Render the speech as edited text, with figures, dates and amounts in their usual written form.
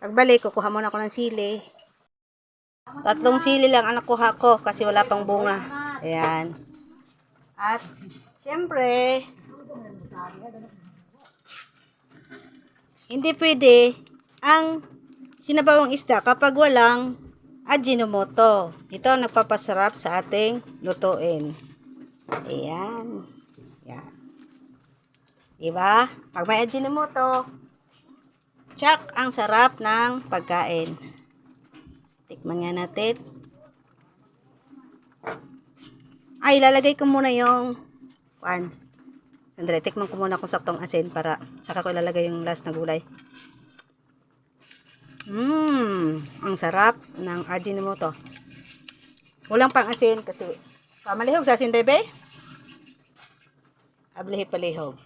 Pagbalik, kukuha muna ako ng sili. 3 sili lang ang nakuha ko kasi wala pang bunga. Ayan. At, syempre, hindi pwede ang sinabawang isda kapag walang Ajinomoto. Ito ang nagpapasarap sa ating lutuin. Ayan. Ayan. Diba? Pag may Ajinomoto, tsak ang sarap ng pagkain. Tikman nga natin. Ay, ilalagay ko muna yung Sandali, tikman ko muna kung saktong asin para saka ko ilalagay yung last na gulay. Ang sarap ng Ajinomoto. Walang pang asin kasi pamalihog sa asin, bebe. Ablihit palihog.